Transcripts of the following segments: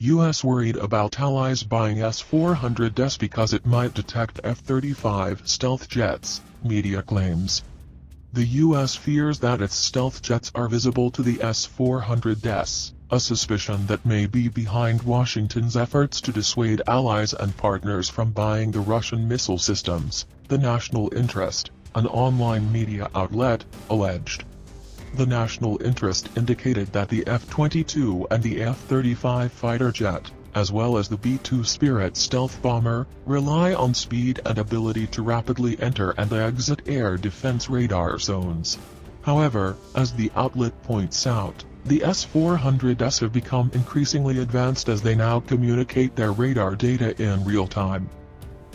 U.S. worried about allies buying S-400s because it might detect F-35 stealth jets, media claims. The U.S. fears that its stealth jets are visible to the S-400s, a suspicion that may be behind Washington's efforts to dissuade allies and partners from buying the Russian missile systems, the National Interest, an online media outlet, alleged. The National Interest indicated that the F-22 and the F-35 fighter jet, as well as the B-2 Spirit stealth bomber, rely on speed and ability to rapidly enter and exit air defense radar zones. However, as the outlet points out, the S-400s have become increasingly advanced as they now communicate their radar data in real time.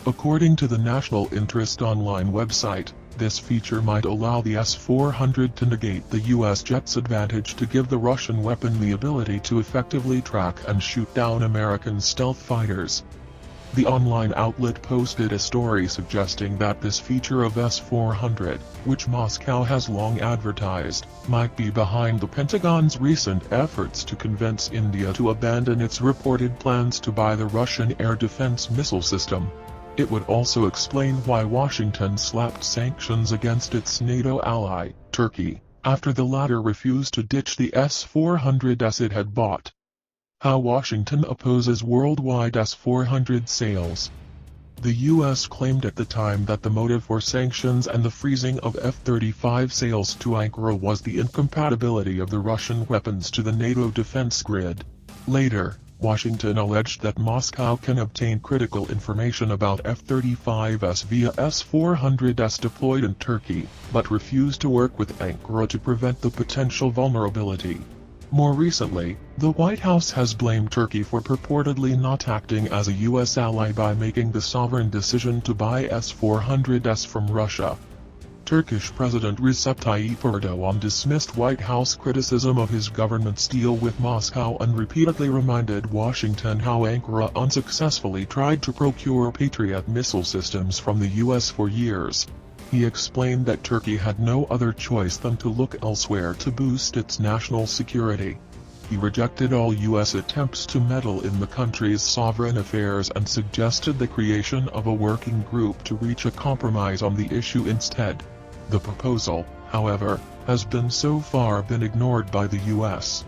According to the National Interest online website, this feature might allow the S-400 to negate the U.S. jet's advantage to give the Russian weapon the ability to effectively track and shoot down American stealth fighters. The online outlet posted a story suggesting that this feature of S-400, which Moscow has long advertised, might be behind the Pentagon's recent efforts to convince India to abandon its reported plans to buy the Russian air defense missile system. It would also explain why Washington slapped sanctions against its NATO ally, Turkey, after the latter refused to ditch the S-400s it had bought. How Washington opposes worldwide S-400 sales. The U.S. claimed at the time that the motive for sanctions and the freezing of F-35 sales to Ankara was the incompatibility of the Russian weapons to the NATO defense grid. Later, Washington alleged that Moscow can obtain critical information about F-35s via S-400s deployed in Turkey, but refused to work with Ankara to prevent the potential vulnerability. More recently, the White House has blamed Turkey for purportedly not acting as a U.S. ally by making the sovereign decision to buy S-400s from Russia. Turkish President Recep Tayyip Erdogan dismissed White House criticism of his government's deal with Moscow and repeatedly reminded Washington how Ankara unsuccessfully tried to procure Patriot missile systems from the U.S. for years. He explained that Turkey had no other choice than to look elsewhere to boost its national security. He rejected all U.S. attempts to meddle in the country's sovereign affairs and suggested the creation of a working group to reach a compromise on the issue instead. The proposal, however, has so far been ignored by the U.S.